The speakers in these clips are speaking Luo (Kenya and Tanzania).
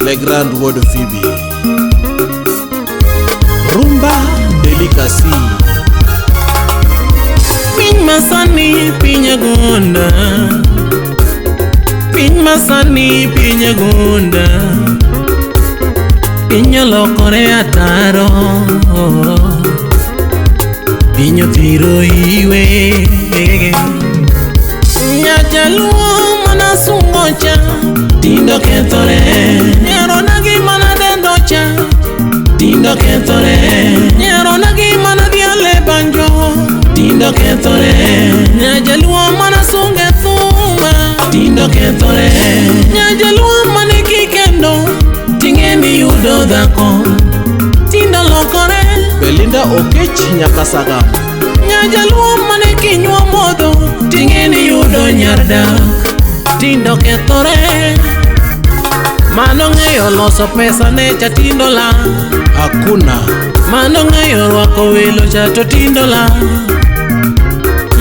Le grand roi de Phoebe. Rumba Delicacy. Piny masani piny agunda, piny masani piny agunda, piny olokore ataro, piny othiro iwe. Nyajaluo mana sungocha tindo kethore, nyarona gi mana dendocha tindo kethore, nyarona gi mana dhiale banjo tindo kethore, nyajaluo mana sunge thuma tindo kethore, nyajaluo mane kikendo tingeni yudo dhako tindo lokore. Belinda Okech Nyakasaga. Nyajaluo mane kinywa modho tingeni yudo nyardak tindo kethore. Mano ng'eyo loso pesa ne cha tindo la, Hakuna. mano ng'eyo rwako welo cha to tindo la,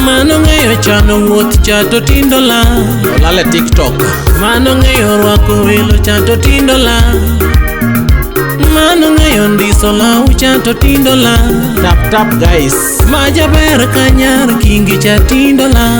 mano ng'eyo chano wuoth cha to tindo la, Olale TikTok. mano ng'eyo rwako welo cha to tindo la, mano ng'eyo ndiso la ucha to tindo la. Tap tap guys. Majaber kanyar kingi cha tindo la,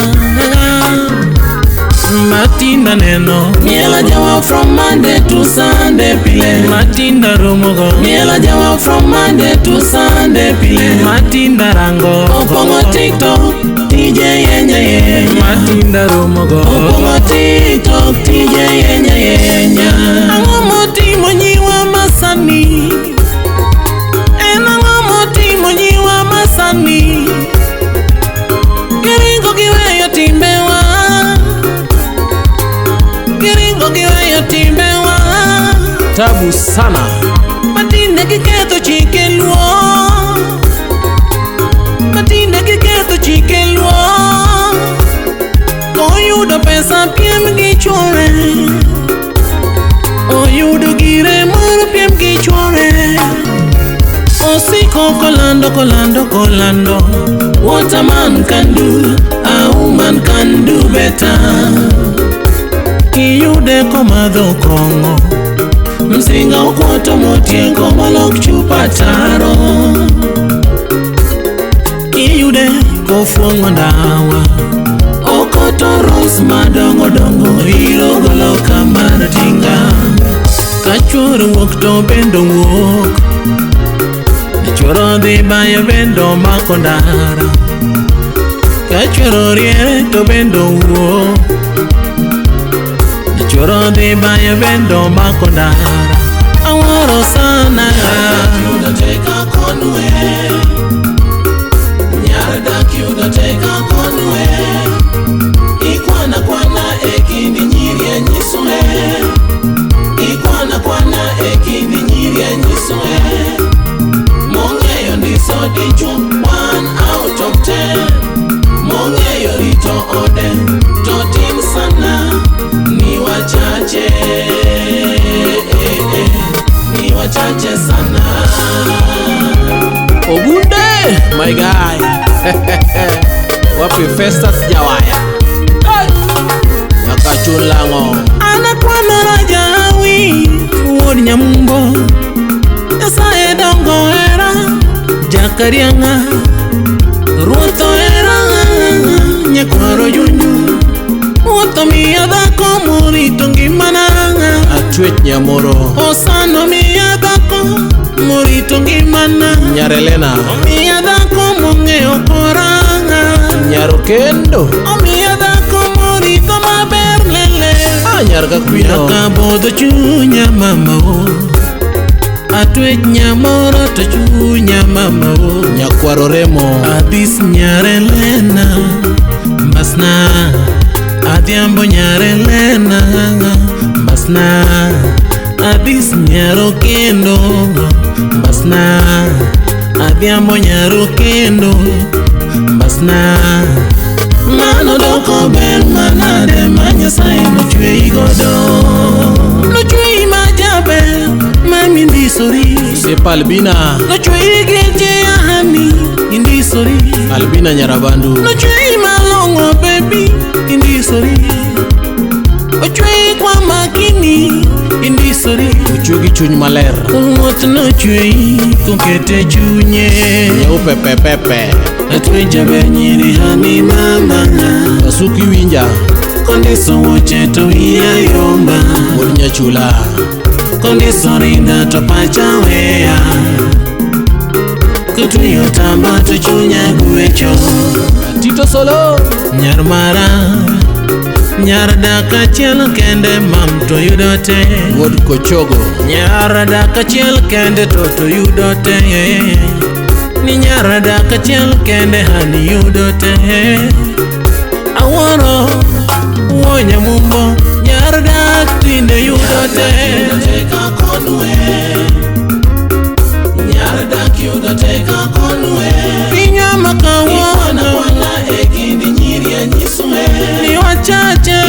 Matinda neno miela jawa from Monday to Sunday pile, Matinda romogo miela jawa from Monday to Sunday pile, Matinda rango opongo TikTok TJ yenya yenya, Matinda romogo opongo TikTok TJ yenya yenya. Ango motimo nyiwa masani, ango motimo nyiwa masani, giringo giweyo timbewa, giringo giweyo timbewa. Tabu sana. Matinde giketho chike luo, matinde giketho chike luo, oyudo pesa piem gi chwore, oyudo gire mar piem gi chwore, osiko kolando kolando kolando. What a man can do, a woman can do better. Iyude komadho kongo, msinga ukwoto motieko molok chupa taro, iyude kofuongo ndawa, okoto ros madongo dongo, irogolo kamar tinga. Kachuor wuok to bendo wuok, choro dhi bayo bendo mako ndara, kachuor riere to bendo wuok, choro dhi bayo bendo mako ndara. Awaro sana yudo teka konwe, nyardak yudo teka konwe, ikwana kwana ekindi nyiri enyiswe, ikwana kwana ekindi nyiri enyiswe, mong'eyo ndiso dichwo 1 out of 10, mong'eyo rito ode to tin sana, ni wachache, ni wachache sana. Obunde, my guy. Wapi Festus Jawaya. Nyakachulango. Anakwano rajawi wuod nyamumbo, Nyasaye dongo era jakarianga, ruotho era nyakwaro junju, wuotho miya dhako morito ngimana, Atwech Nyamoro. osano miya dhako morito ngimana, Nyarelena. omiya dhako mong'eyo koranga, Nyarokendo. omiya dhako morito maber lele. Nyarga kwino. Nyaka bodho chunya mamao, Atwech Nyamoro to chunya mamao, Nyakwaro Remo. Adhis Nyarelena mbasna, adhiambo Nyarelena mbasna, Adhis Nyarokendo mbasna, adhiambo Nyarokendo mbasna. Mano doko ber manade ma Nyasaye nochweyi godo, nochweyi majaber mami ndisori, Sepa Albina. nochweyi geje ahani indisori, Albina Nyarabandu. nochweyi malong'o baby nyisori Uchwe gi chuny maler Kumuot nochwei kokete chunye Nyeupe pepepe Atwe jabe nyiri hani mama Kasuki winja Kondiso woche to iya yomba Wod nyachula Kondiso rinda to pacha wea Kutuyo tamba to chunya guecho Tito Solo Nyar mara Nyar daka chiel kende mam to yudote Wod Kochogo Nyar daka chiel kende to yudote Ni nyar daka chiel kende hani yudote Awaro Wonya mumbo Nyar dak tinde yudote Teka konwe Nyar dak yudote ka konwe Inyama kawana Ikwana ekindi nyiri ya nyisue Ni wachache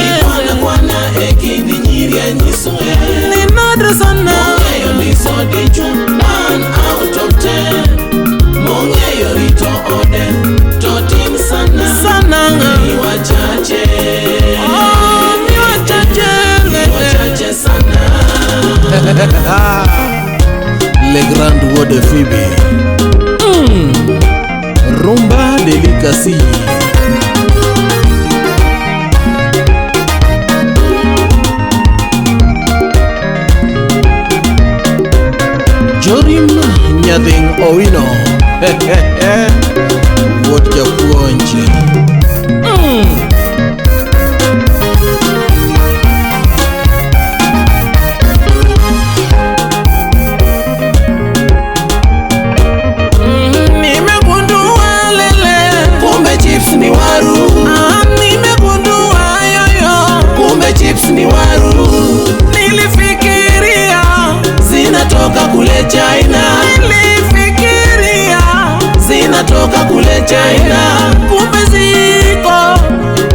Ikwana ekindi nyiri ya nyisue Ni nadra sana Mongeyo niso dichu Man out of 10 Mongeyo rito ode Totin sana Sana Ni wachache Ni wachache Ni wachache sana Le Grand Wode Phoebe Rumba Delicacy Jorim Nyading Owino Wod Japuonje Nimegundua lele Kumbe chips ni waru Nimegundua yoyo Kumbe chips ni waru Nilifikiria Zinatoka kule China Nilifikiria Zinatoka kule China Kumbe ziko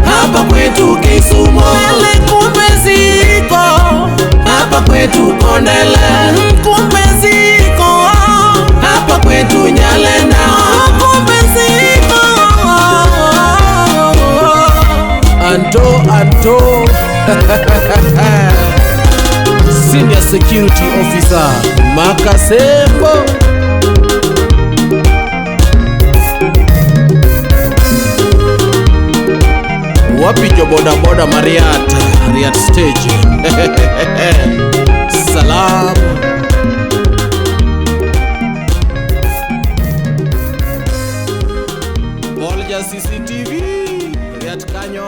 Hapa kwetu Kisumu Kumbe ziko Hapa kwetu Kondele Kumbe ziko Hapa kwetu Nyalenda Kumbe ziko Anto Senior Security Officer Makasembo Wapi jo boda boda Mariat stage Salam Bolja CCTV Riat Kanyo